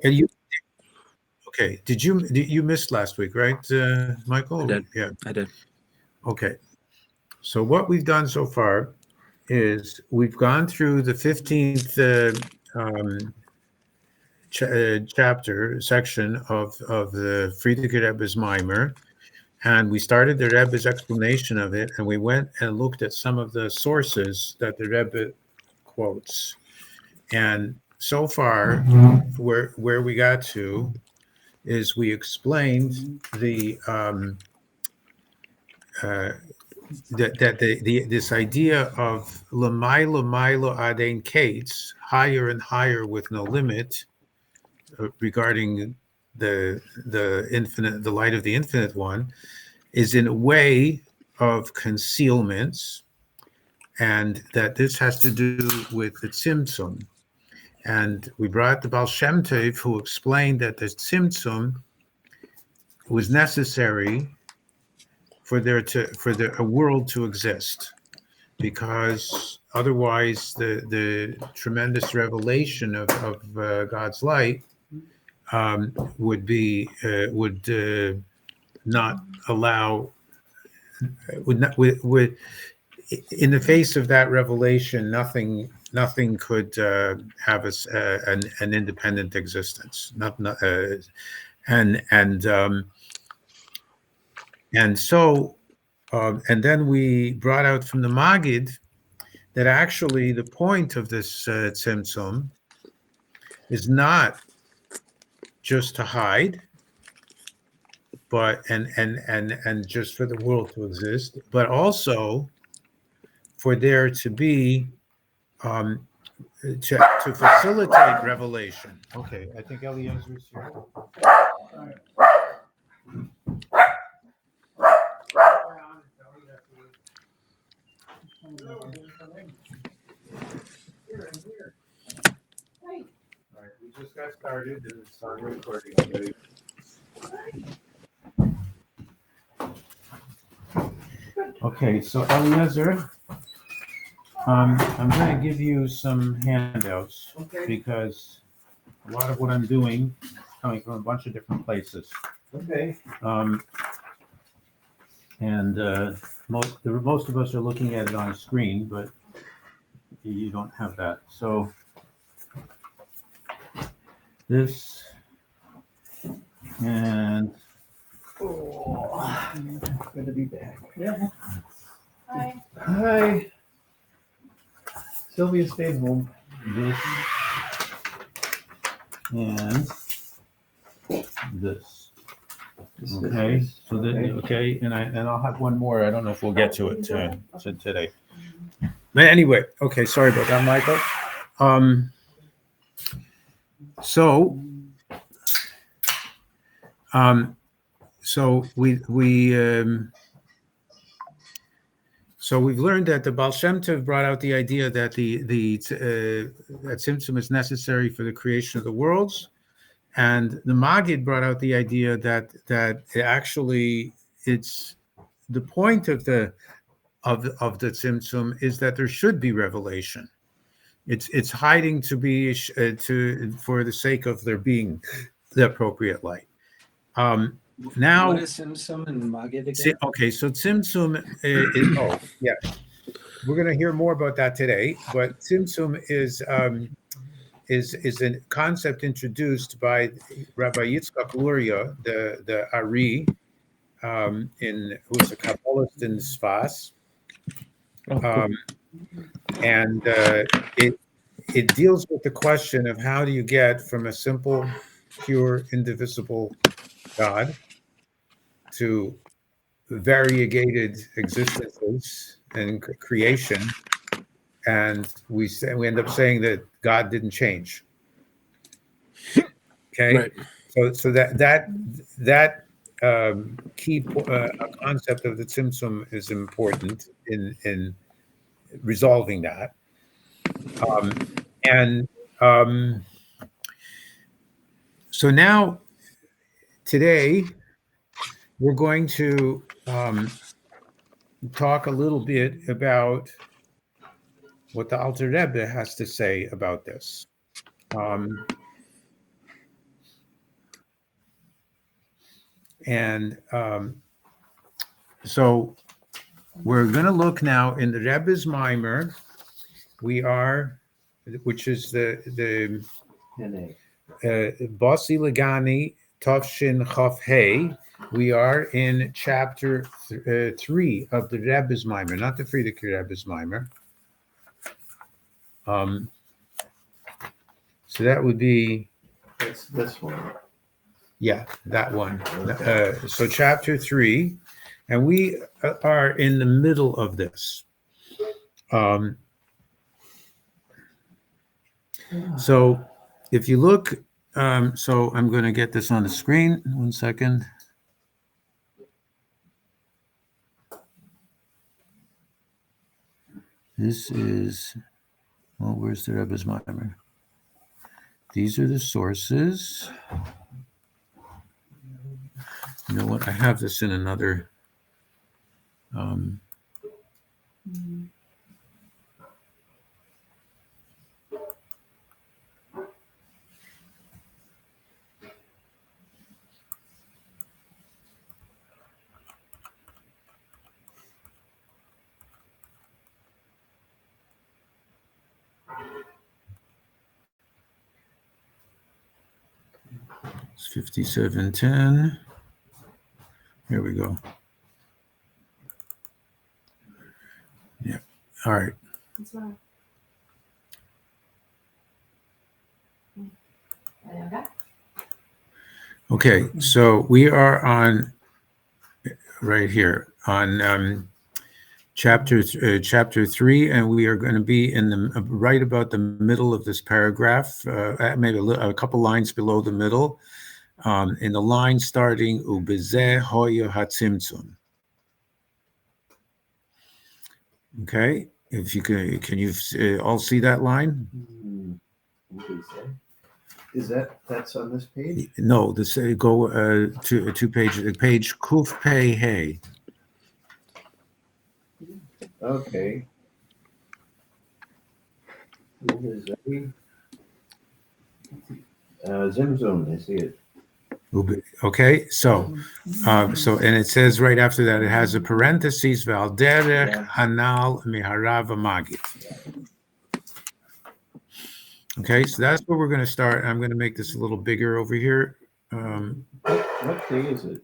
And you okay? Did you miss last week, right, I Michael? did. Yeah. I did. Okay. So what we've done so far is we've gone through the 15th um, chapter section of the Frierdiker Rebbe's Maamar, and we started the Rebbe's explanation of it, and we went and looked at some of the sources that the Rebbe quotes. And so far, where we got to is we explained the uh, that this idea of lamailo milo adein kates, higher and higher with no limit, regarding the infinite, the light of the infinite one, is in a way of concealments, and that this has to do with the tzimtzum. And we brought the Baal Shem Tov, who explained that the tzimtzum was necessary for a world to exist, because otherwise the tremendous revelation of God's light would not allow would not would in the face of that revelation, nothing could have an independent existence. Not and and and so and then we brought out from the Magid that actually the point of this tzimtzum is not just to hide, but and just for the world to exist, but also for there to be um, to facilitate revelation. Okay, I think Eliezer's here. All right, we just got started and it's on recording. Okay, so Eliezer, I'm going to give you some handouts because a lot of what I'm doing is coming from a bunch of different places. Okay. And most of us are looking at it on a screen, but you don't have that. So this and Good to be back. Yeah. Hi. Hi. Sylvia stayed home. this and this. Okay, so okay, and I'll have one more. I don't know if we'll get to it today. But anyway, okay, sorry about that, Michael. So so we've learned that the Baal Shem Tov brought out the idea that that tzimtzum is necessary for the creation of the worlds, and the Magid brought out the idea that actually it's the point of the tzimtzum is that there should be revelation. It's hiding to be for the sake of there being the appropriate light. Now, What is Simsum and Magid again? okay, so tzimtzum yeah, we're going to hear more about that today. But tzimtzum is a concept introduced by Rabbi Yitzchak Luria, the Ari, who's a Kabbalist in Sfas, and it deals with the question of how do you get from a simple, pure, indivisible God to variegated existences and creation, and we end up saying that God didn't change. Okay, Right. so that key concept of the tzimtzum is important in resolving that, and so now today we're going to talk a little bit about what the Alter Rebbe has to say about this. And so we're going to look now in the Rebbe's Maamar. We are, which is the Basi Legani Tavshin Chaf Hey. We are in chapter 3 of the Rebbe's Maamar, not the Frierdiker Rebbe's Maamar. So that would be, That's this one. yeah, that one. Okay. So chapter 3, and we are in the middle of this. So if you look, so I'm going to get this on the screen. 1 second. This is, well, where's the Rebbe's Maamar? These are the sources. You know what? I have this in another. It's 5710. Here we go. Yeah. All right. Okay, so we are on right here on chapter 3, and we are going to be in the right about the middle of this paragraph, maybe a couple lines below the middle, in the line starting Ubezeh hoya hatzimtzum. Okay, if you can you all see that line? Is that's on this page? No, this go to 2 pages. Page Kuf Pei Hey. Okay. Zimzum, I see it. Okay, so and it says right after that, it has a parentheses val derech hanal miharav magid. Okay, so that's where we're going to start. I'm going to make this a little bigger over here. What day is it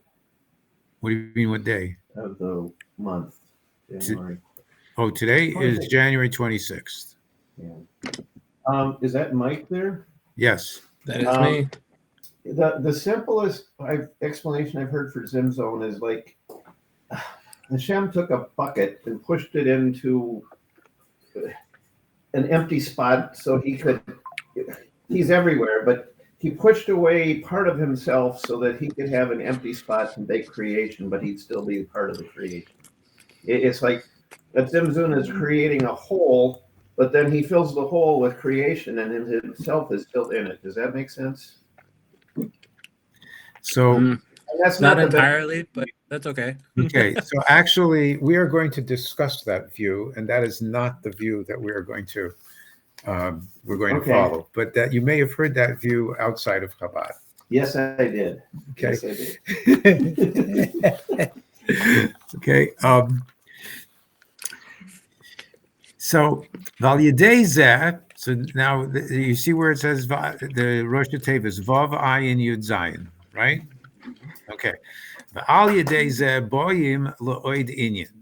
What do you mean, what day? of the month? January. Oh, today is January 26th. Yeah. Is that Mike there? Yes. That is me. The simplest explanation I've heard for Zimzone is like Hashem took a bucket and pushed it into an empty spot so he could, he's everywhere, but he pushed away part of himself so that he could have an empty spot to make creation, but he'd still be part of the creation. It's like that Zimzun is creating a hole, but then he fills the hole with creation and himself is still in it. Does that make sense? So that's not entirely, but that's okay. Okay, so actually, we are going to discuss that view, and that is not the view that we are going to follow. But that you may have heard that view outside of Chabad. Yes, I did. Okay. Yes, I did. Okay. So Val Yedei Zeh. So now you see where it says the Rosh Hashanah is Vav Ayin Yud Zayin, right? Okay.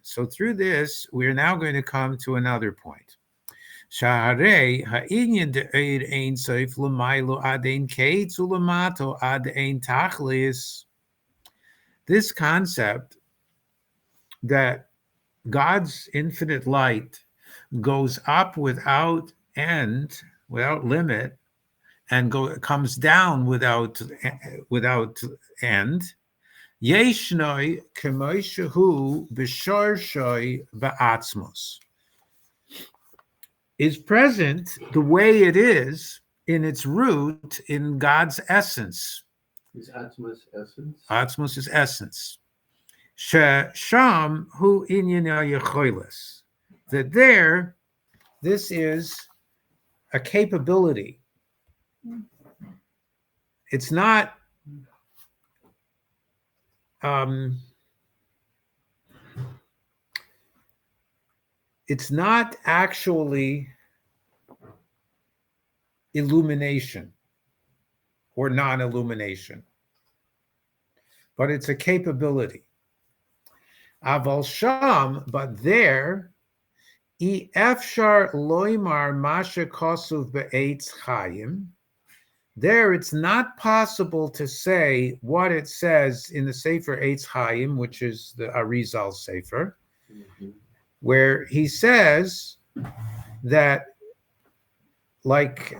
So through this, we're now going to come to another point. This concept that God's infinite light goes up without end, without limit, and comes down without end. Yeshnoi k'moshehu b'sharshoi ba'atzmos, is present the way it is in its root in God's essence. Is Atzmos essence? Atzmos is essence. Sham hu inyan ha'yecholos. That there, this is a capability. It's not it's not actually illumination or non-illumination, but it's a capability. Aval sham, but there, efshar loimar masha kosuv be'etz chayim. There, it's not possible to say what it says in the Sefer Eitz Chaim, which is the Arizal Sefer, where he says that, like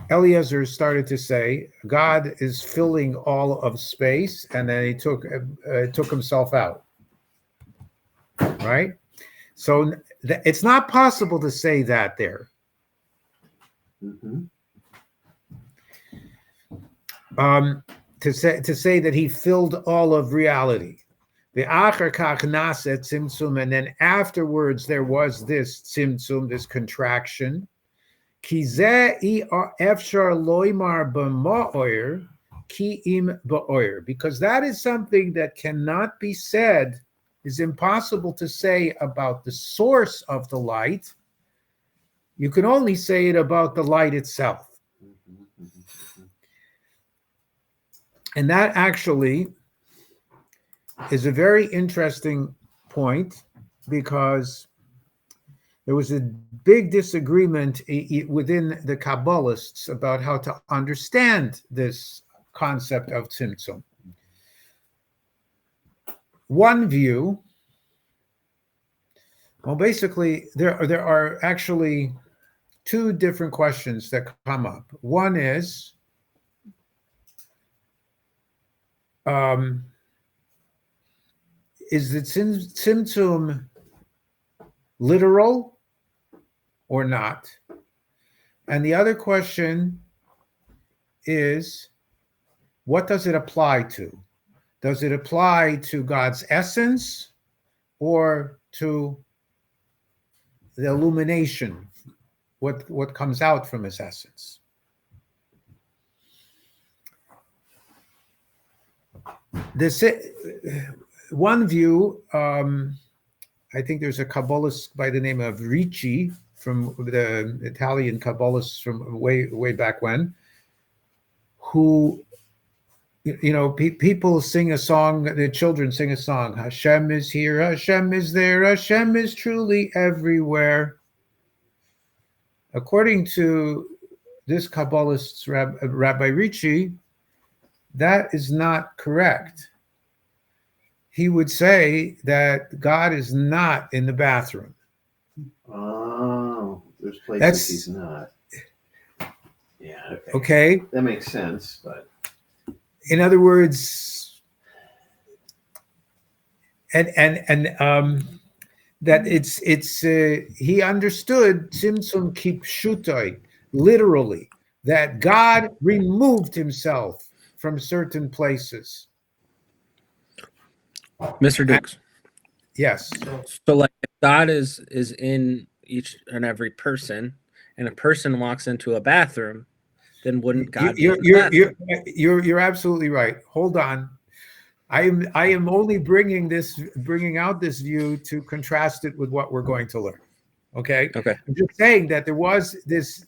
Eliezer started to say, God is filling all of space, and then he took himself out. Right? So it's not possible to say that there. To say that he filled all of reality. The achar kach naset tzimtzum, and then afterwards there was this tzimtzum, this contraction. Ki zeh efshar loimar b'ma'oyer ki im ba'oyer, because that is something that cannot be said, is impossible to say about the source of the light. You can only say it about the light itself. And that actually is a very interesting point, because there was a big disagreement within the Kabbalists about how to understand this concept of tzimtzum. One view, well, basically, there are actually two different questions that come up. One is, is the tzimtzum literal or not? And the other question is, what does it apply to? Does it apply to God's essence or to the illumination, what comes out from his essence? This one view, I think there's a Kabbalist by the name of Ricci, from the Italian Kabbalists from way back when, who, people sing a song, the children sing a song, Hashem is here, Hashem is there, Hashem is truly everywhere. According to this Kabbalist, Rabbi Ricci, that is not correct. He would say that God is not in the bathroom. Oh, there's places he's not. Yeah. Okay. That makes sense, but in other words, that it's he understood tzimtzum kipshutai, literally, that God removed himself from certain places. Mr. Dukes. Yes. So like, if God is in each and every person, and a person walks into a bathroom, then wouldn't God be in the bathroom? You're absolutely right. Hold on. I am only bringing out this view to contrast it with what we're going to learn. Okay. I'm just saying that there was this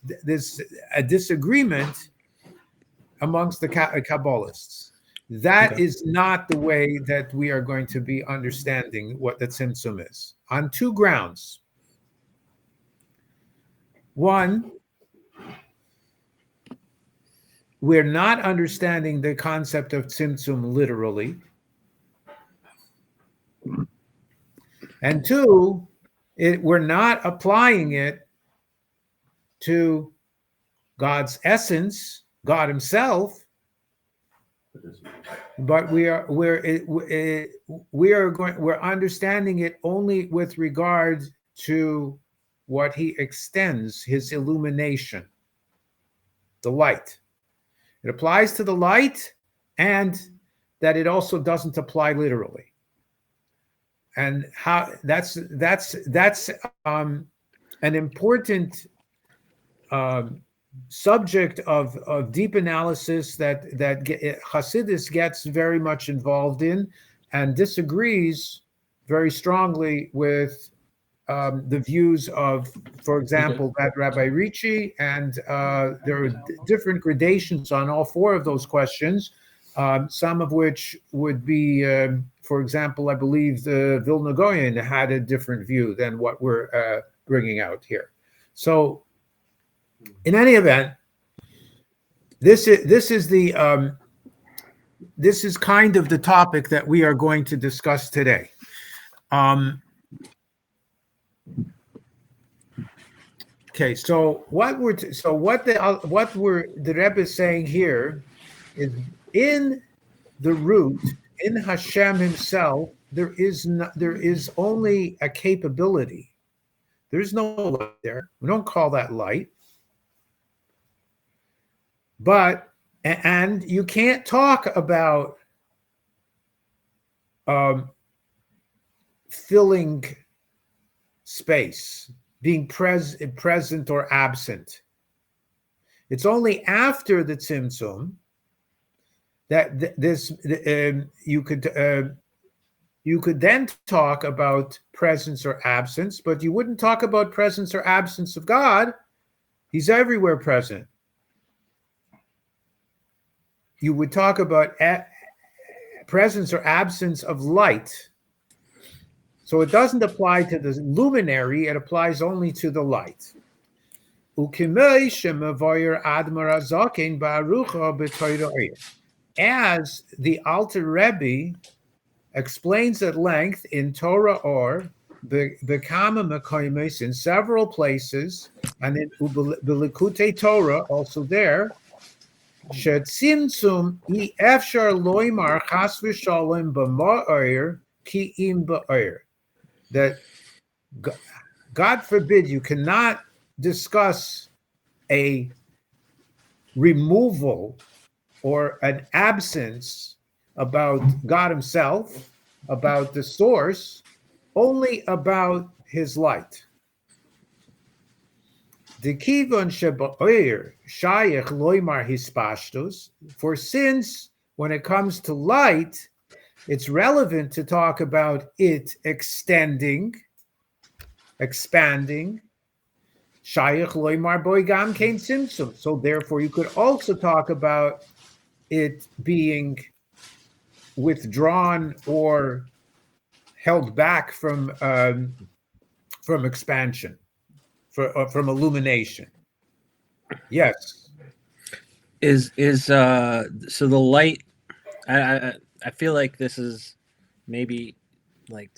a disagreement amongst the Kabbalists. That is not the way that we are going to be understanding what the tzimtzum is, on two grounds. One, we're not understanding the concept of tzimtzum literally. And two, we're not applying it to God's essence, God himself, but we're understanding it only with regard to what he extends, his illumination, the light. It applies to the light, and that it also doesn't apply literally. And how that's an important subject of deep analysis that Hasidus gets very much involved in, and disagrees very strongly with the views of, for example, that Rabbi Ricci, and there are different gradations on all four of those questions, some of which would be, for example, I believe the Vilna Gaon had a different view than what we're bringing out here. So, in any event, this is kind of the topic that we are going to discuss today. Okay, so what the Rebbe is saying here is, in the root, in Hashem himself, there is only a capability. There's no light there. We don't call that light. And you can't talk about filling space, being present or absent. It's only after the tzimtzum that you could then talk about presence or absence, but you wouldn't talk about presence or absence of God. He's everywhere present. You would talk about presence or absence of light. So it doesn't apply to the luminary, it applies only to the light. As the Alter Rebbe explains at length in Torah Or, Bekama Mekoimes, in several places, and in Likutei Torah, also there, Shetzimtzum I Efshar Loimar Chas V'Shalom B'Ma'ir Ki Im Ba'ir. That God forbid, you cannot discuss a removal or an absence about God himself, about the source, only about his light. The kivon sheba'ir shayach loimar hispashtus. For since when it comes to light, it's relevant to talk about it extending, expanding. Shayach loimar boigam kein simsum. So therefore, you could also talk about it being withdrawn or held back from expansion, from illumination. Yes. So the light? I feel like this is maybe like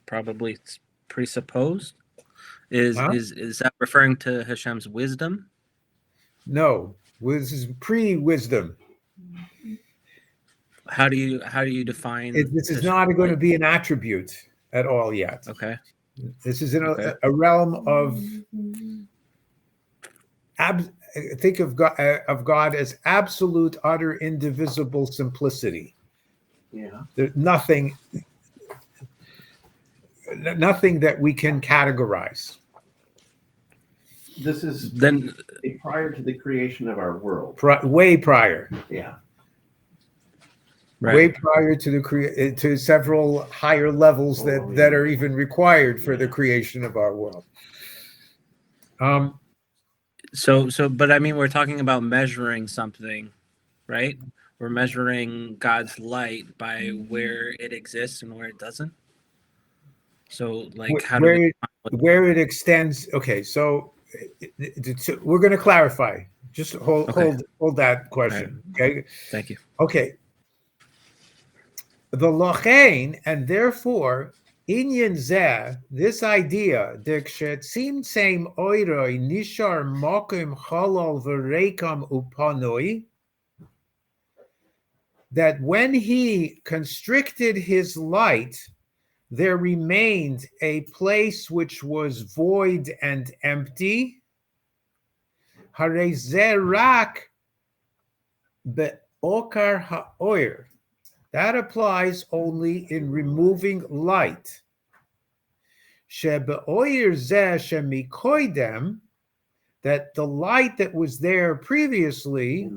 probably presupposed. Is that referring to Hashem's wisdom? No, this is pre-wisdom. How do you define? This is not going to be an attribute at all yet. Okay. This is in a realm of think of God as absolute, utter, indivisible simplicity. Yeah. There's nothing that we can categorize. This is Then prior to the creation of our world. Way prior. Yeah. right. Way prior to to several higher levels that are even required for the creation of our world. But I mean, we're talking about measuring something, right? We're measuring God's light by where it exists and where it doesn't. So, like, where it extends. Okay, so we're going to clarify. Just hold that question. Right. Okay. Thank you. Okay. The lochein, and therefore inyan zeh, this idea that seemed same oiroi nishar mokim cholol v'reikam upanoi, that when he constricted his light, there remained a place which was void and empty. Harei zeh rak be'okar ha'oir. That applies only in removing light. Shebe'oir zeh shemikoidem, that the light that was there previously,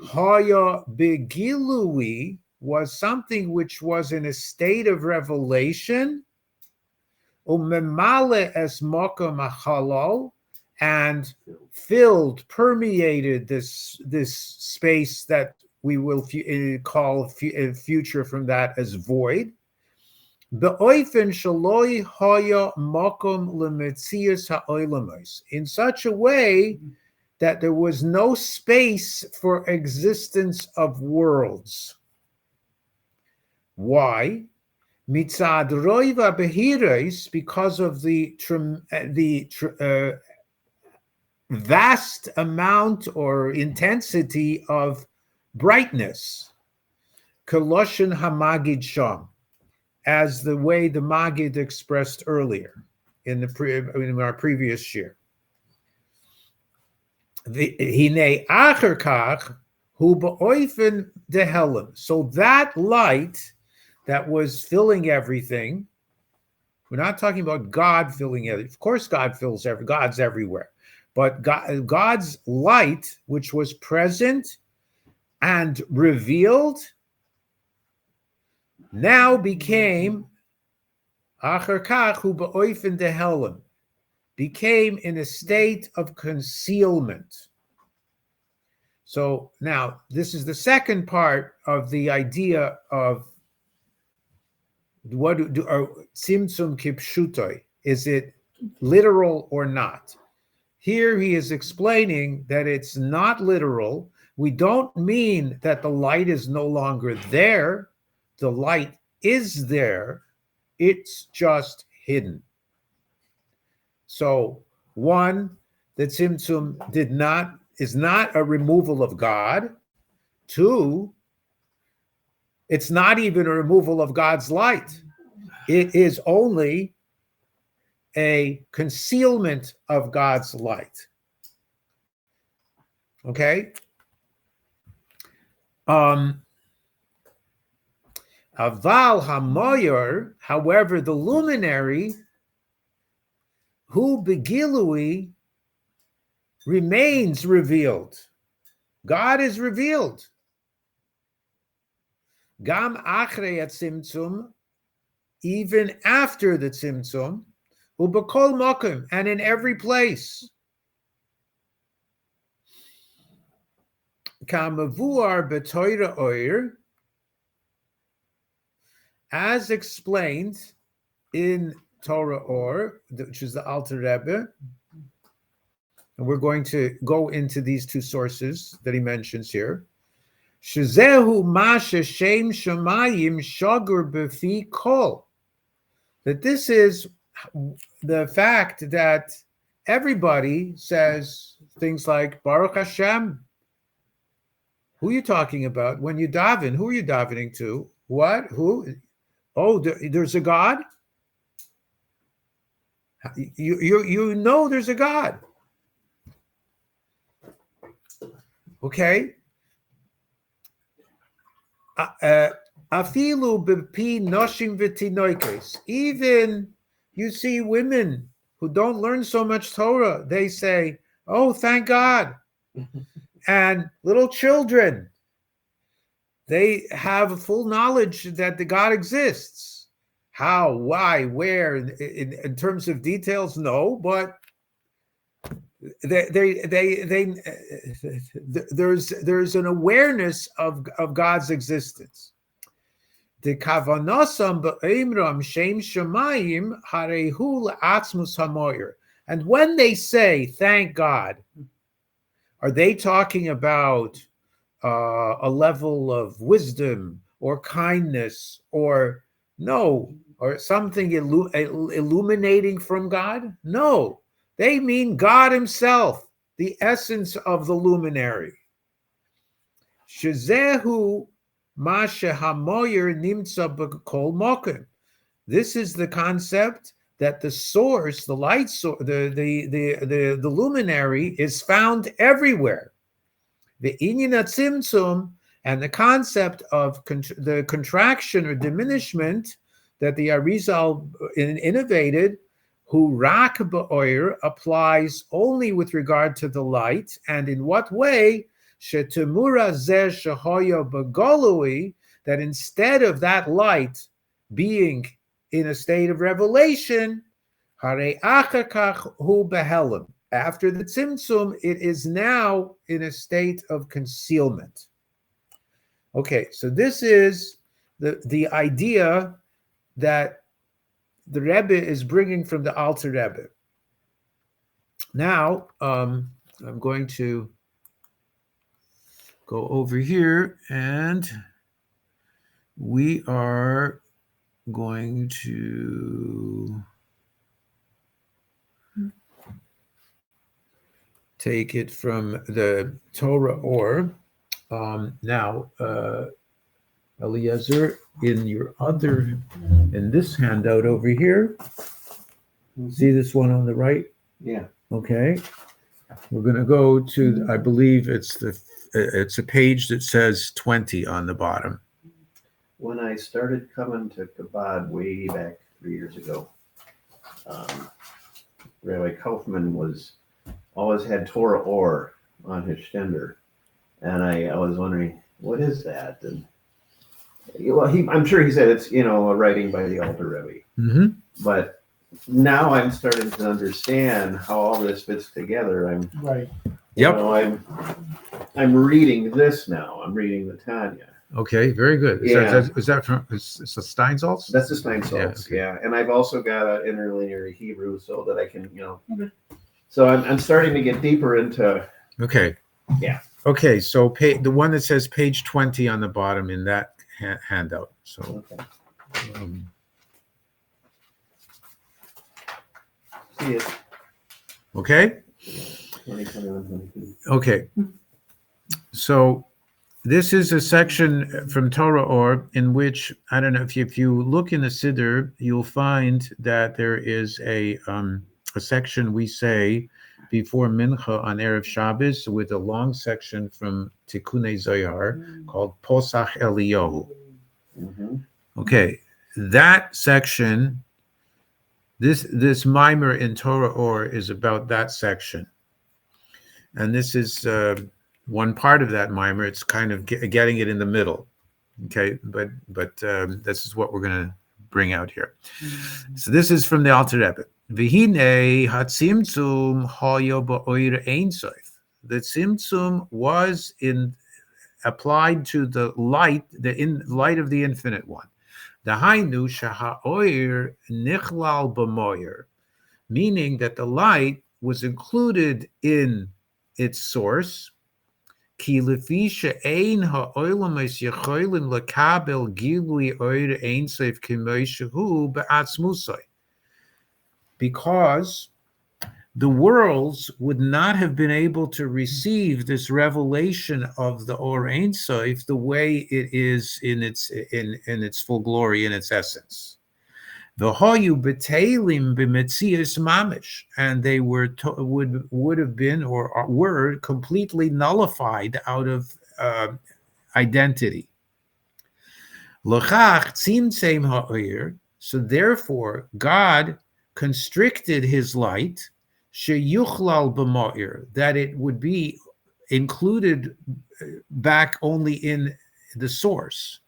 haya begilui, was something which was in a state of revelation, umemale es mokom hachalal, and filled, permeated this space that we will call future from that as void. Be'oifen shaloi haya mokom lemetzias ha'olamos, in such a way that there was no space for existence of worlds. Why? Mitzad roiva behiros, because of the vast amount or intensity of brightness. Koloshin hamagid sham, as the way the Magid expressed earlier in our previous year. Hine acher kach hu beoifen dehelim. So that light that was filling everything, we're not talking about God filling it. Of course, God fills God's everywhere. But God's light, which was present and revealed, now became acher kach hu beoifen dehelim, became in a state of concealment. So now this is the second part of the idea of what do tzimtzum kipshutoi. Is it literal or not? Here he is explaining that it's not literal. We don't mean that the light is no longer there. The light is there. It's just hidden. So, one, the tzimtzum is not a removal of God. Two, it's not even a removal of God's light. It is only a concealment of God's light. Okay? Aval hamoyer, however, the luminary, who begilui, remains revealed. God is revealed. Gam achrei tzimtzum, even after the tzimtzum, ubekol makom, and in every place. Kamavuar b'toira oir, as explained in Torah Or, which is the Alter Rebbe, and we're going to go into these two sources that he mentions here. Shezehu masha shem shamayim shagur b'fi kol. That this is the fact that everybody says things like Baruch Hashem. Who are you talking about? When you daven, who are you davening to? What? Who? Oh, there's a God? You know there's a God. Okay? Afilu b'pi noshim v'tinoikos. Even you see women who don't learn so much Torah, they say, oh, thank God. And little children, they have full knowledge that the God exists. How, why, where, in terms of details, no, but there's an awareness of God's existence. The kavanasam ba'imram shem shamayim harehu la'atzmus hamoyer. And when they say, thank God, are they talking about a level of wisdom or kindness or no, or something illuminating from God? No, they mean God himself, the essence of the luminary. Shezehu masha hamoyer nimtza b'kol mokem. This is the concept that the source, the light source, the luminary is found everywhere. The inyan tzimtzum, and the concept of the contraction or diminishment that the Arizal innovated, who rak ba'oyer, applies only with regard to the light, and in what way? Shetemura zeh shehoya b'golui, that instead of that light being in a state of revelation, hare achar kach hu behelim. After the tzimtzum, it is now in a state of concealment. Okay, so this is the idea that the Rebbe is bringing from the Alter Rebbe. Now, I'm going to go over here, and we are going to take it from the Torah Or. Now, Eliezer, in this handout over here, see this one on the right? Yeah. Okay. We're going to go to, I believe it's a page that says 20 on the bottom. When I started coming to Chabad way back 3 years ago, Rabbi Kaufman always had Torah Or on his stender, and I was wondering, what is that? And well, I'm sure he said it's a writing by the Alter Rebbe, Mm-hmm. but now I'm starting to understand how all this fits together. Right. Yep. I'm reading this now. I'm reading the Tanya. Okay, very good. Is that from it's a Steinsaltz? That's the Steinsaltz, Yeah, okay. And I've also got an interlinear Hebrew so that I can, So I'm starting to get deeper into. Okay. Yeah. Okay, so the one that says page 20 on the bottom in that handout. So. Okay. See it. Okay. 2021, 22. Okay. So this is a section from Torah Or in which, I don't know, if you look in the Siddur, you'll find that there is a section we say before Mincha on Erev Shabbos with a long section from Tikkunei Zohar called Posach Eliyahu. Mm-hmm. Okay, that section, this mimer in Torah Or is about that section. And this is one part of that mimer. It's kind of getting it in the middle. Okay, but this is what we're going to bring out here. So this is from the Alter Rebbe. V'hinei hatzimtzum hayo ba'oir ein sof. The tzimtzum was applied to the light, light of the infinite one. The hainu shaha'oir nichlal b'moyer, meaning that the light was included in its source. Ki lefi she'ein ha'olam es yecholim lekabel gilui oir ein sof k'moi shehu be'atzmusoi. Because the worlds would not have been able to receive this revelation of the Or Ein Sof the way it is in its full glory, in its essence. The Hoyu B'Teilim B'Metzias Mamish, and they would have been or were completely nullified out of identity. L'chach tzimtzem ha'oyer, so therefore God constricted his light, sheyuchlal b'ma'ir, that it would be included back only in the source,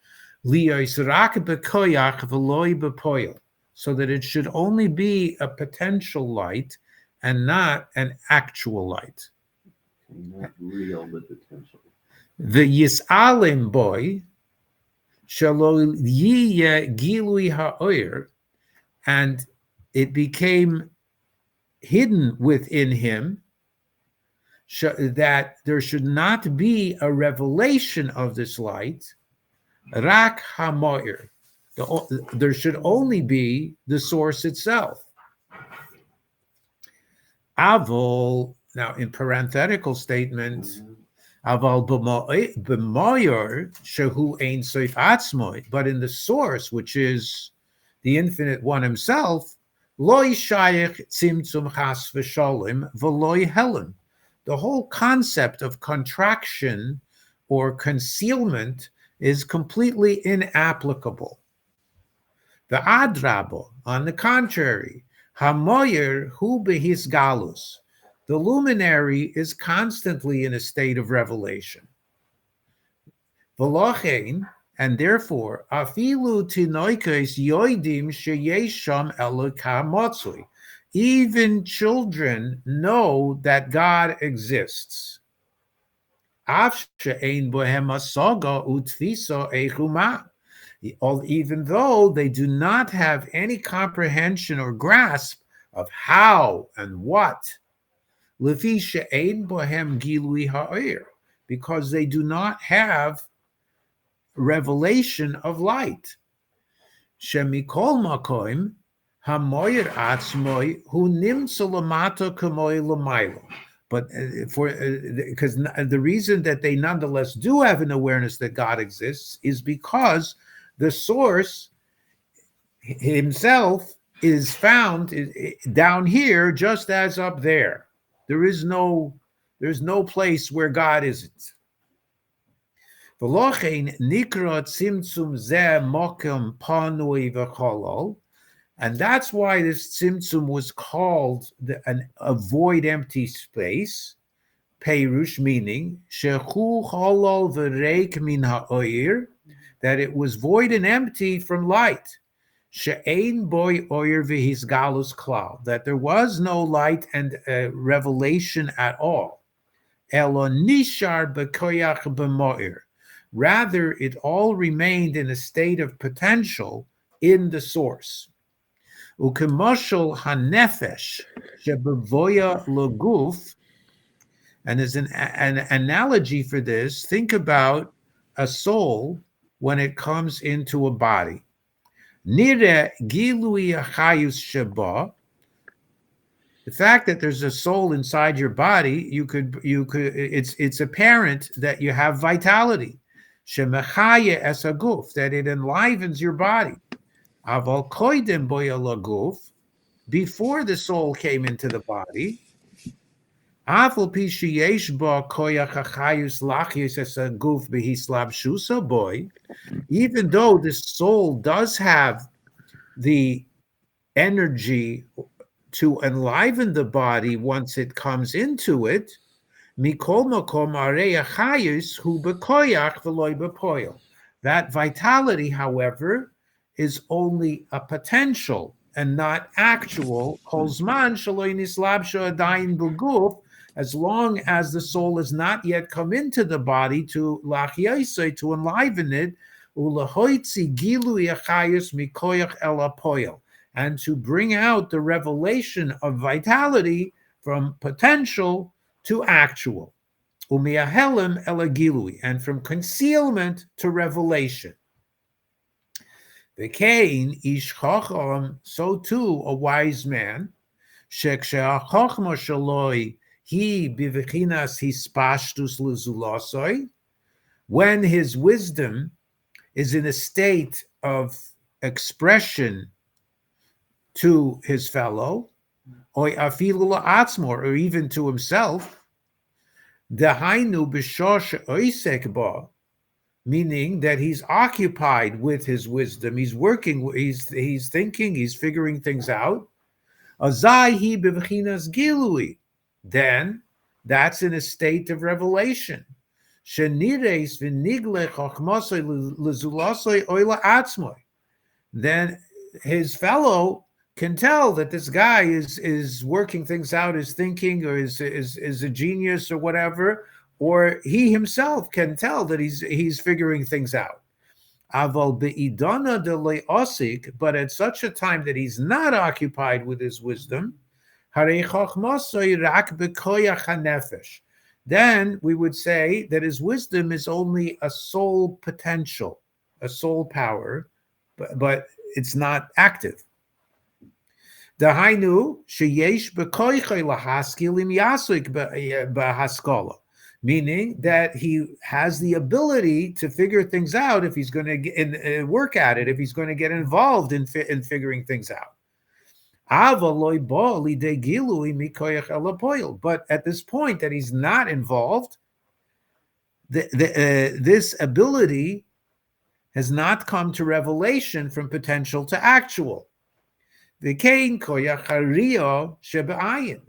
liyos rak b'koyach v'loy b'poil, so that it should only be a potential light and not an actual light. Not real, but potential. The yisalim boy shalo yiyeh gilui ha'oyer, and it became hidden within him that there should not be a revelation of this light. Rak hamoir, there should only be the source itself. Avol, now in parenthetical statement, aval b'moyer shehu ein sof atzmoi, but in the source, which is the infinite one himself, Loi shayach tzimtzum chas v'sholim v'loi helen. The whole concept of contraction or concealment is completely inapplicable. The adrabo, on the contrary, hamoyer hu behis galus. The luminary is constantly in a state of revelation. V'lochein, And therefore, afilu tinoikos yoidim sheyesh sham Eloka motzui. Even children know that God exists. Af she'ein bohem asaga utfiso eichuma. Even though they do not have any comprehension or grasp of how and what, lefi she'ein bohem gilui ha'ir, because they do not have revelation of light. Shemikol makoim hamoyer atzmoi hu nimtza lamata kamoy lamaylo. But because the reason that they nonetheless do have an awareness that God exists is because the source himself is found down here just as up there. There's no place where God isn't. And that's why this tzimtzum was called a void empty space. Peirush, meaning shechu cholol v'reik min ha'oir, that it was void and empty from light. She'ein boy oir v'hisgalus klal, that there was no light and revelation at all. Elo nishar b'koyach b'moir. Rather, it all remained in a state of potential in the source. Ukemoshel hanefesh shebevoya loguf, and as an analogy for this, think about a soul when it comes into a body. Nire gilui achayus sheba. The fact that there's a soul inside your body, it's apparent that you have vitality. Shemechaya es aguf, that it enlivens your body. Aval koidem boya laguf, before the soul came into the body. Afal pi sheyesh ba koyach achayus lachius es aguf behislab shusa boy. Even though the soul does have the energy to enliven the body once it comes into it, mikol makom arei achayus hu bekoyach v'loy bepoil. That vitality, however, is only a potential and not actual. Kolzman shaloy nislabsha adayin b'guf, as long as the soul has not yet come into the body to lachyaisei, to enliven it, ulahoitzi gilui achayus mikoyach el apoil, and to bring out the revelation of vitality from potential to actual. Umiahelim elagilui, and from concealment to revelation. V'kein ish chacham, so too a wise man, shekshe'achachma shaloi hi bivechinas hispashtus lezulasoi, when his wisdom is in a state of expression to his fellow, or afilu la'atzmo, or even to himself, dehainu b'shor she'oisek ba, meaning that he's occupied with his wisdom, he's working, he's thinking, he's figuring things out. Azai hi b'vchinas gilui, then that's in a state of revelation. Shenires v'nigle chachmasoi lezulasoi oila atzmoi, then his fellow can tell that this guy is working things out, is thinking, or is a genius or whatever, or he himself can tell that he's figuring things out. Aval be'idana de le'osik, but at such a time that he's not occupied with his wisdom, harei chachmasoi rak bekoyach hanefesh, then we would say that his wisdom is only a soul potential, a soul power, but it's not active. Dahainu sheyesh bekoychay lahaskil im yasuk behaskala, meaning that he has the ability to figure things out if he's going to work at it, if he's going to get involved in figuring things out. But at this point that he's not involved, this ability has not come to revelation from potential to actual. The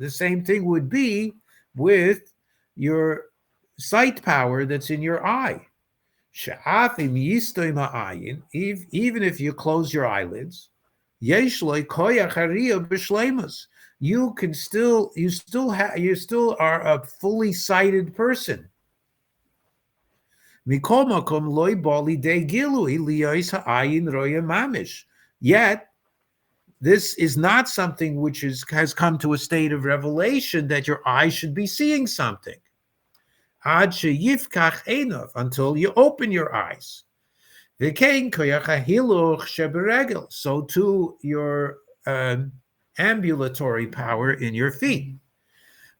same thing would be with your sight power that's in your eye. She'af im yistoy ma'ayin, even if you close your eyelids, yesh lo koyach hariyah b'shleimus. You still are a fully sighted person. Mikol makom loy bali de gilui liyos ha'ayin roya mamish. Yet, this is not something which has come to a state of revelation that your eyes should be seeing something. Ad sheyifkach einov, until you open your eyes. V'kein koyach hahiluch sheberegel, so too your ambulatory power in your feet.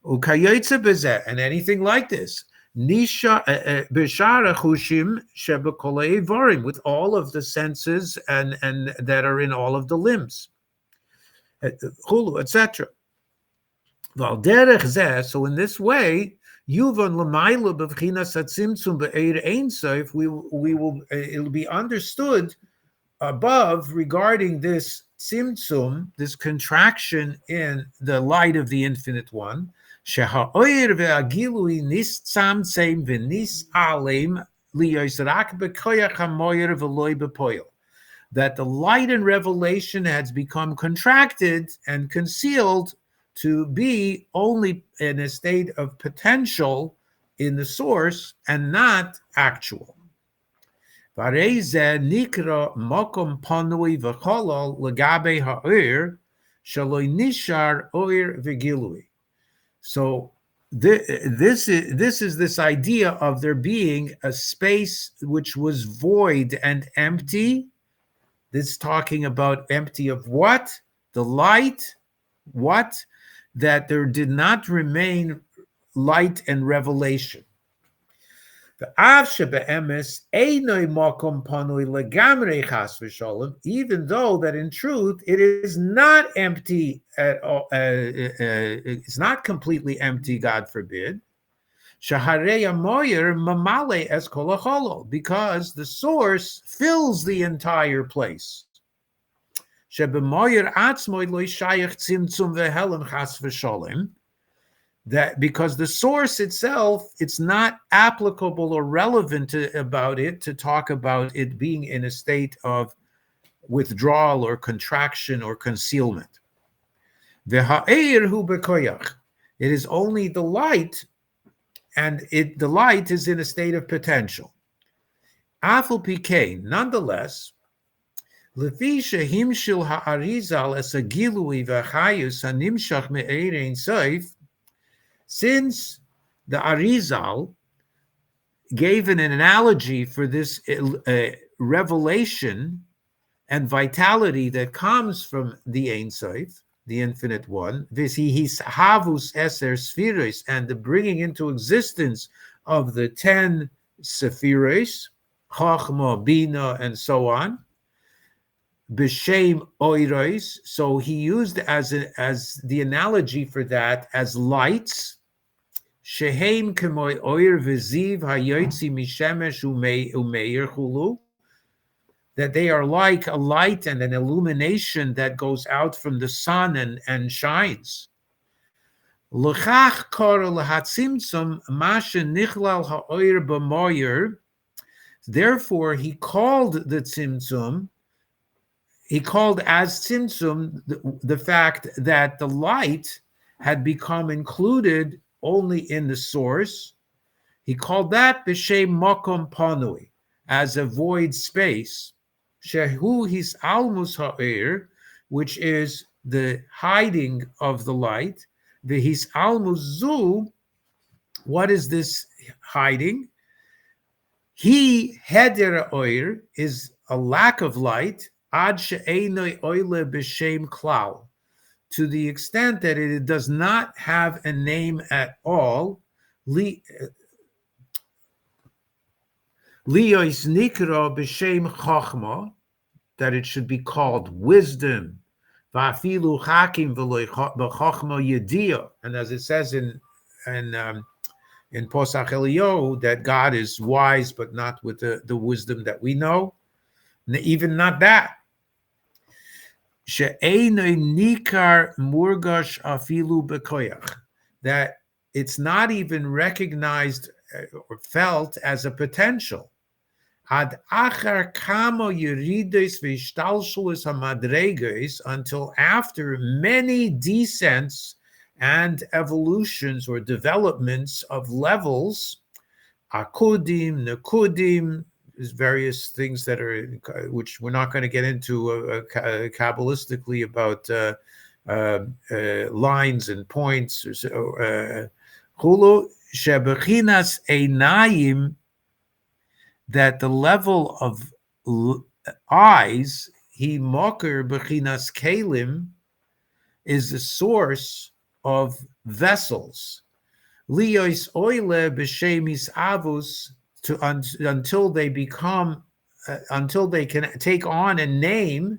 Ukayotze bezeh, and anything like this. Nisha b'shara chushim shebekolei vorim, with all of the senses and that are in all of the limbs. Hulu, etc. So in this way, Yuvan Lamaila Bevchinas Atzimtzum Be'er Ein Sof, it'll be understood above regarding this tzimtzum, this contraction in the light of the Infinite One. Sheha'oyer ve'agilui nis tzamtzem v'nis alem liyos rak bekoyach hamoyer v'loy bepoil. That the light and revelation has become contracted and concealed to be only in a state of potential in the source and not actual. So this is this idea of there being a space which was void and empty. This talking about empty of what? The light. What? That there did not remain light and revelation. Even though that in truth it is not empty at all, it's not completely empty, God forbid. Because the source fills the entire place. That because the source itself, it's not applicable or relevant about it to talk about it being in a state of withdrawal or contraction or concealment. It is only the light, and the light is in a state of potential. Nonetheless, since the Arizal gave an analogy for this revelation and vitality that comes from the Ein Sof, the Infinite One, this his havus eser spheres, and the bringing into existence of the 10 sephiros, Chachma, Bina, and so on, b'shem oiros. So he used as the analogy for that as lights. Shehem k'moy oir v'ziv hayotzi mishemesh umeir chulu. That they are like a light and an illumination that goes out from the sun and shines. L'chach kora l'hatzimtzum mashe nichlal ha'oir b'moyer. Therefore, he called the tzimtzum. He called as tzimtzum the fact that the light had become included only in the source. He called that b'shem makom panui, as a void space. Shehu his almus ha'ir, which is the hiding of the light. The his almus zu, what is this hiding? He heder oir is a lack of light. Ad she'enoi oile b'shem klal, to the extent that it does not have a name at all. Liyos nikra b'shem chachma, that it should be called wisdom. Va'afilu chakim v'loy b'chachma yediyah, and as it says in Posach Eliyahu, that God is wise, but not with the wisdom that we know. Even not that. She'enoi nikar murgash afilu b'koyach, that it's not even recognized or felt as a potential. Ad achar kamo yerides v'ishtalshulis hamadreges, until after many descents and evolutions or developments of levels, akudim, nekudim, there's various things that are, which we're not going to get into Kabbalistically about lines and points. Hulu shebechinas einayim, that the level of eyes, he mocker bechinas kalim, is the source of vessels. Lios oile b'shemis avus, until they become, until they can take on a name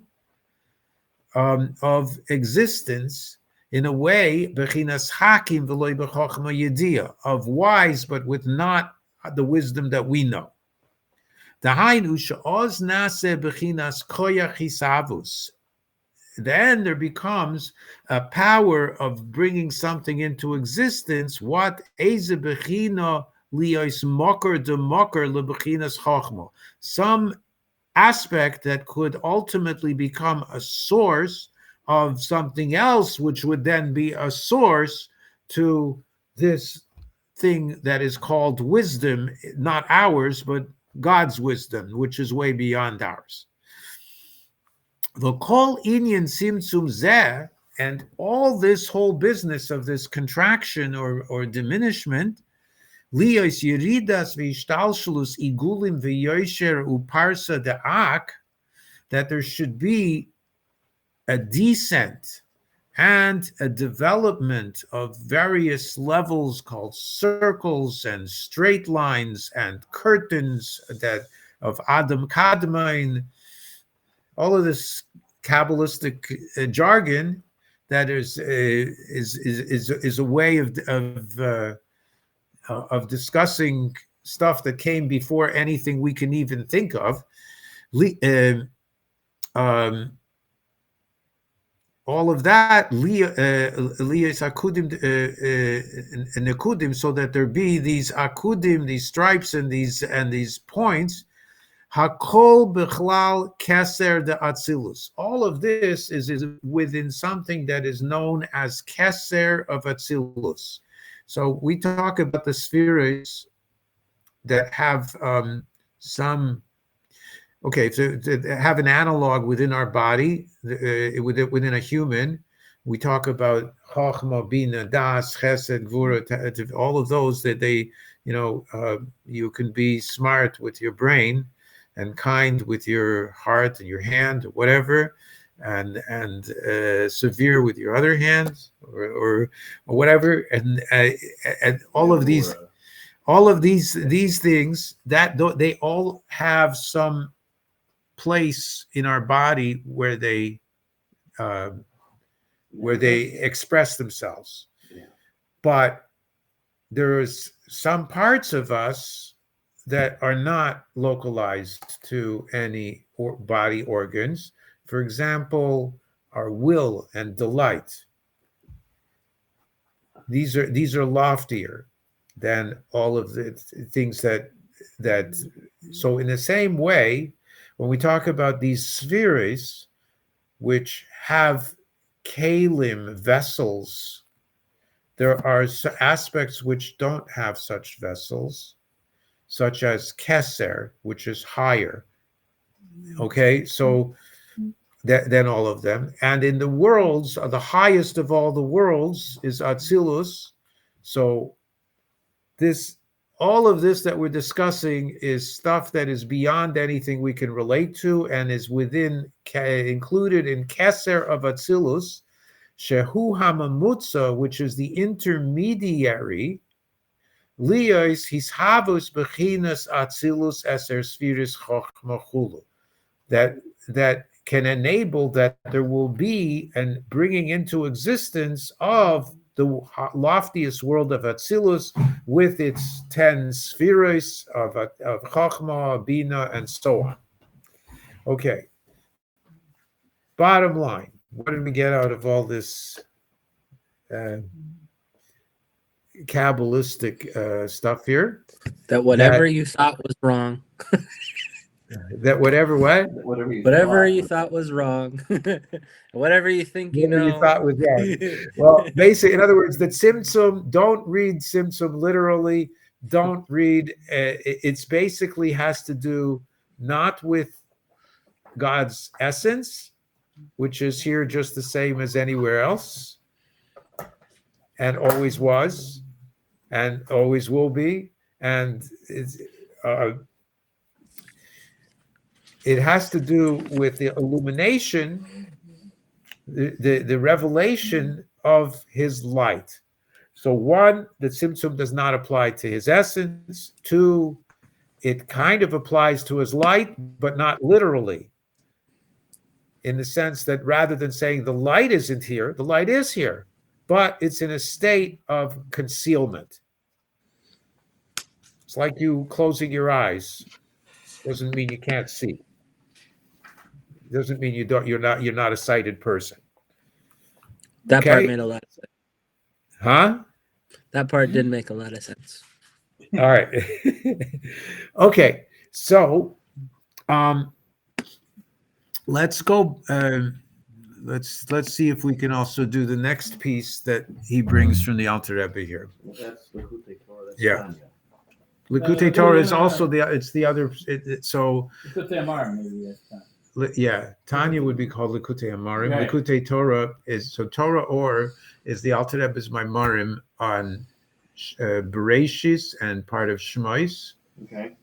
of existence, in a way bechinas hakim v'loy b'chochma yedia, of wise but with not the wisdom that we know. Dahainu she'oz nase bechinas koyach hisavus. Then there becomes a power of bringing something into existence. What eze bechina lios mocker de mocker lebechinas chochma, some aspect that could ultimately become a source of something else, which would then be a source to this thing that is called wisdom, not ours, but God's wisdom, which is way beyond ours. The kol inyan simtsum zeh, and all this whole business of this contraction or diminishment, lios yeridas v'ishtalshelus igulim v'yosher uparsa de'ak, that there should be a descent and a development of various levels called circles and straight lines and curtains that of Adam Kadmain, all of this Kabbalistic jargon that is a way of discussing stuff that came before anything we can even think of. All of that, liyas akudim nekudim, so that there be these akudim, these stripes, and these points. Hakol bechlal keser de atzilus. All of this is within something that is known as keser of atzilus. So we talk about the spheres that have some. Okay, so to have an analog within our body, within a human, we talk about Chochma, Bina, Das, Chesed, Gvura, all of those that they, you can be smart with your brain and kind with your heart and your hand, or whatever, and severe with your other hand, or whatever, and all of these things, that they all have some place in our body where they express themselves. Yeah. But there's some parts of us that are not localized to any body organs. For example, our will and delight. These are loftier than all of the things that. So in the same way, when we talk about these spheres, which have kalim, vessels, there are aspects which don't have such vessels, such as keser, which is higher. Okay, so than all of them. And in the worlds, the highest of all the worlds is Atzilus. So all of this that we're discussing is stuff that is beyond anything we can relate to, and is included in Keser of Atzilus, Shehu Hamamutza, which is the intermediary, Lios Hishavus Bechinas Atzilus Eser Spheris Chochma Chulu, that can enable that there will be and bringing into existence of the loftiest world of Atzilus with its 10 spheres of Chochmah, Bina, and so on. Okay. Bottom line, what did we get out of all this Kabbalistic stuff here? That whatever you thought was wrong That whatever what? Whatever you thought was wrong, whatever you think you Whatever you know. thought was wrong. Well, basically, in other words, that Tzimtzum, don't read Tzimtzum literally. Don't read. It's basically has to do not with God's essence, which is here just the same as anywhere else, and always was, and always will be, and it has to do with the illumination, the revelation of his light. So one, the Tzimtzum does not apply to his essence. Two, it kind of applies to his light, but not literally, in the sense that rather than saying the light isn't here, the light is here, but it's in a state of concealment. It's like you closing your eyes. Doesn't mean you can't see. Doesn't mean you're not a sighted person. That part made a lot of sense. Huh? That part did make a lot of sense. All right. Okay. So let's go. Let's see if we can also do the next piece that he brings from the Alter Rebbe here. That's Likutei Torah. That's Yeah. Tanya. Likutei Torah is also it's the other. So Likutei Amarim, maybe that's time. yeah, Tanya would be called Likutei Amarim. Right. Likutei Torah is Torah or is the Alter Rebbe's Maamarim on Bereshis and part of Shmois. Okay.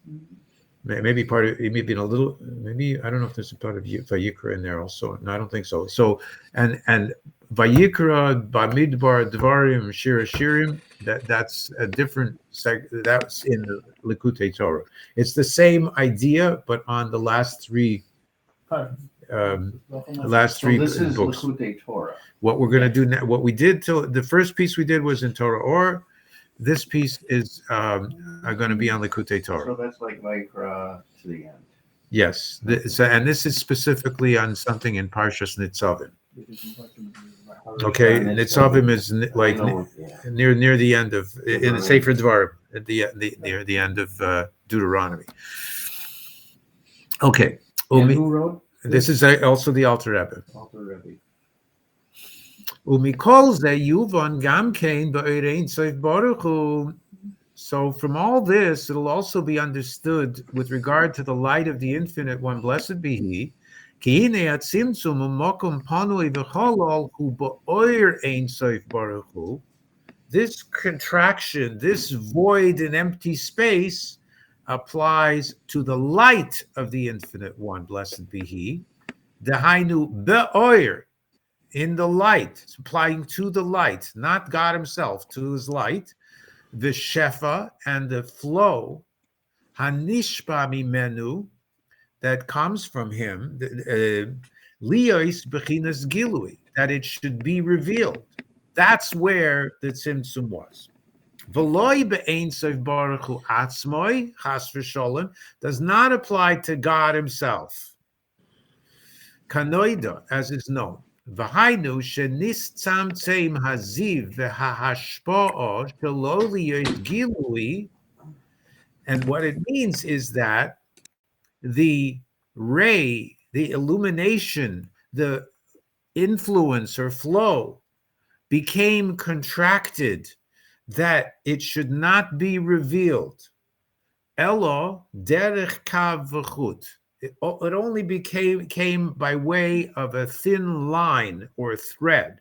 Maybe part of maybe in a little. Maybe I don't know if there's a part of Vayikra in there also. No, I don't think so. So and Vayikra, Bamidbar, Dvarim, Shira Shirim. That's a different. That's in the Likutei Torah. It's the same idea, but on the last three. Last three this is books. Likutei Torah. What we're going to do now, what we did till the first piece we did was in Torah or. This piece is going to be on Likutei Torah. So that's like Vayikra to the end. Yes, and this is specifically on something in Parshas Nitzavim. Okay, Nitzavim is like near the end of in the Sefer Dvarim, at near the end of Deuteronomy. Okay, And who wrote? this is also the Alter Rebbe. Alter Rebbe. Umikol ze yuvon gam kein ba'orein soif baruch hu. So from all this, it'll also be understood with regard to the light of the Infinite One, blessed be He. Ki hine atzimtzum u'mokum panui v'cholol hu ba'oir ein soif baruch hu. This contraction, this void and empty space, applies to the light of the Infinite One, blessed be He. Dehainu be'oir. In the light, it's applying to the light, not God himself, to his light, the shefa and the flow, hanishpa mimenu, that comes from him, liyos bechinas gilui, that it should be revealed. That's where the tzimtzum was. V'loi be'ein sof baruch hu atzmoi, chas v'sholem, does not apply to God himself. Kanoida, as is known. V'hainu shenistzamtzem haziv v'hahashpa'ah shelo liyos gilui, and what it means is that the ray, the illumination, the influence or flow became contracted, that it should not be revealed. Elo derech kav v'chut. It only came by way of a thin line or thread.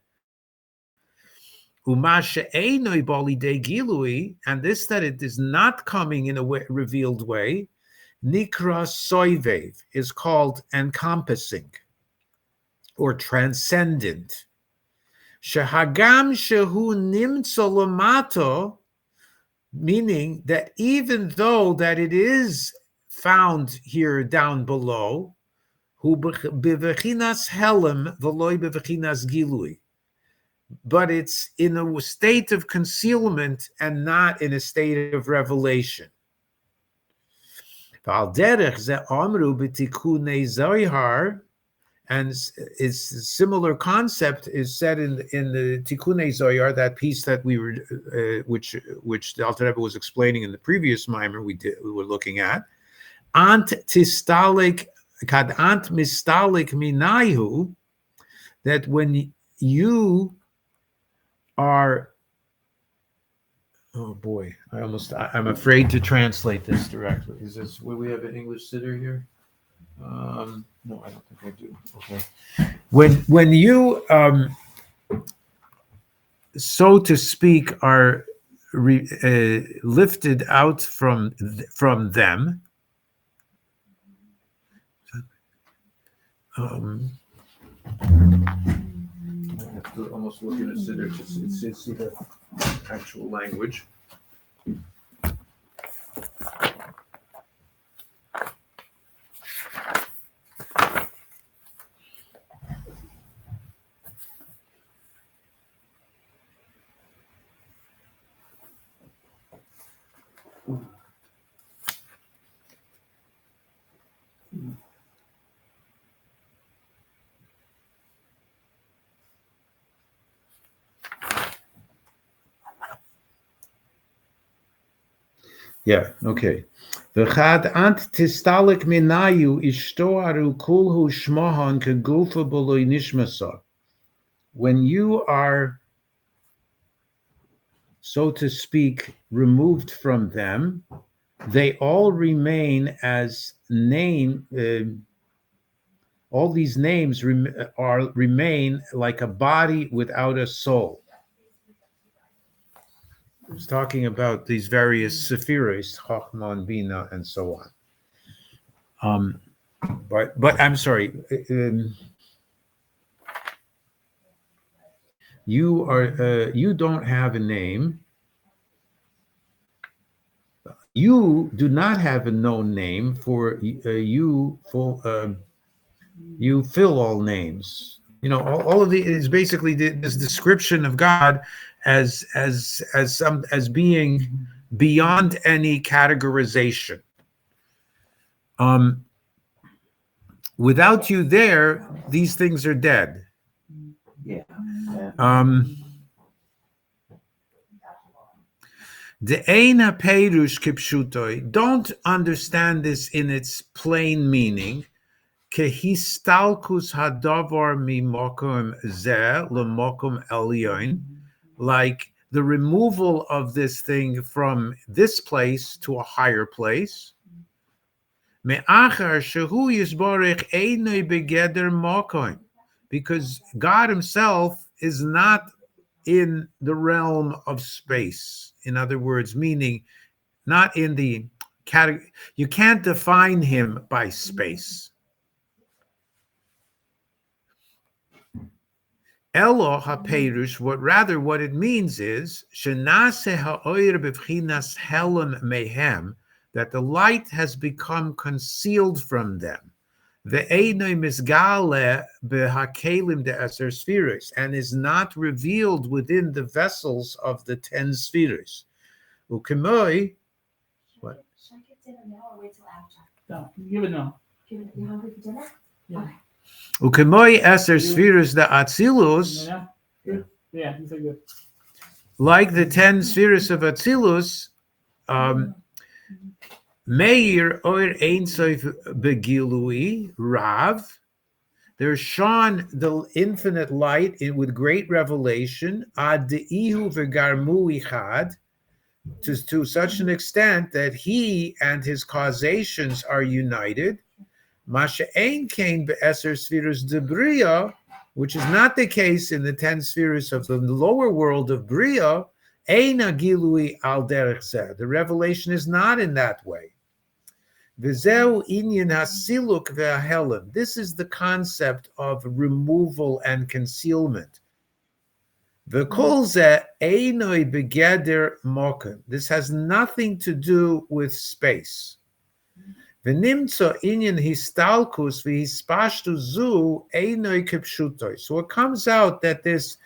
And this that it is not coming in a revealed way, nikra soivev, is called encompassing or transcendent. Shehagam shehu nimtzo lamato, meaning that even though that it is found here down below, hu bevechinas helem v'loy bevechinas gilui, but it's in a state of concealment and not in a state of revelation. V'al derech ze amru b'tikunei zohar, and it's a similar concept is said in the Tikunei Zohar, that piece that we were, which the Alter Rebbe was explaining in the previous mimer we were looking at. ant tistalik kad ant mistalik minayu, that when you are, oh boy, I'm afraid to translate this directly. Is this where we have an English sitter here? No, I don't think I do. Okay. When you, so to speak, are lifted out from them, I have to almost look in a sitter to see the actual language. Yeah, okay. V'chad ant tistalik minayu ishto aru kulhu shmohan kegufa b'loi nishmasa. When you are, so to speak, removed from them, they all remain as name. All these names remain like a body without a soul. It's talking about these various sephiros, Chachman, Bina, and so on. But I'm sorry. You don't have a name. You do not have a known name, for you fill all names. All of the is basically this description of God as being beyond any categorization. Without you there, these things are dead. Yeah. The Eina Perush Kipshutoi, don't understand this in its plain meaning. Kehistalkus hadavar mimokum zeh lemokum elyon, like the removal of this thing from this place to a higher place. Me'achar shehu yisborech einoi begeder mokom, because God Himself is not in the realm of space. In other words, meaning not in the category. You can't define Him by space. Elo haperush, what it means is shenase ha'oyer b'vchinas helen mehem, that the light has become concealed from them. Ve'einoi misgale behakelim de'aser spheres, and is not revealed within the vessels of the 10 spheres. Ukemoi, what? Should I get dinner now or wait till after? No, give it now. You hungry for dinner? Yeah. Okay. Ukemoi eser spheres de Atzilus, Yeah, he's a good. like the 10 spheres of Atzilus, Meir Oir Ein Sof Begilui Rav. There's shone the infinite light with great revelation, Ad Deihu V'Garmu Ichad, to such an extent that he and his causations are united. Masha Ein Kain Be'eser Spheres de Bria, which is not the case in the 10 spheres of the lower world of Bria. Eina Gilui Al Derech Zeh. The revelation is not in that way. V'zeu inyan hasiluk ve'ahelen. This is the concept of removal and concealment. V'kol zeh einoi begeder moken. This has nothing to do with space. V'nimtzo inyan histalkus v'hispashtu zu einoi kipshutoi. So it comes out that this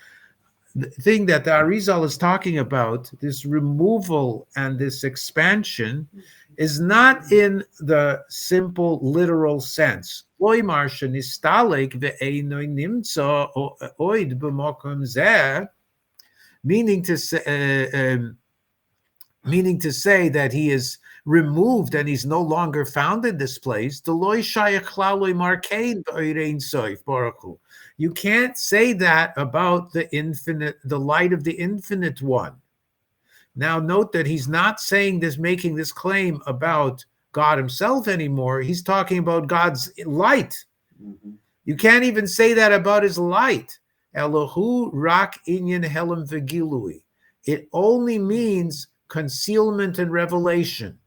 thing that the Arizal is talking about, this removal and this expansion, is not in the simple literal sense. Meaning to say, meaning to say that he is removed and he's no longer found in this place. You can't say that about the infinite, the light of the infinite one. Now note that he's not saying this, making this claim about God himself anymore. He's talking about God's light. Mhm. You can't even say that about his light. Elohu rak inyan helam v'gilui. It only means concealment and revelation.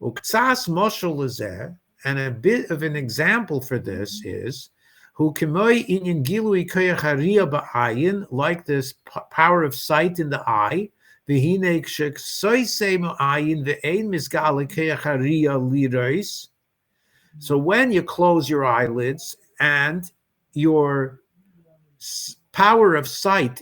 Uktsas moshel lezeh, and a bit of an example for this is hu kemoi inyan gilui koyach hariyah ba'ayin, like this power of sight in the eye. V'hinei k'sheksoisei ma'ayin ve'ein misgale koyach hariyah lirois. So when you close your eyelids and your power of sight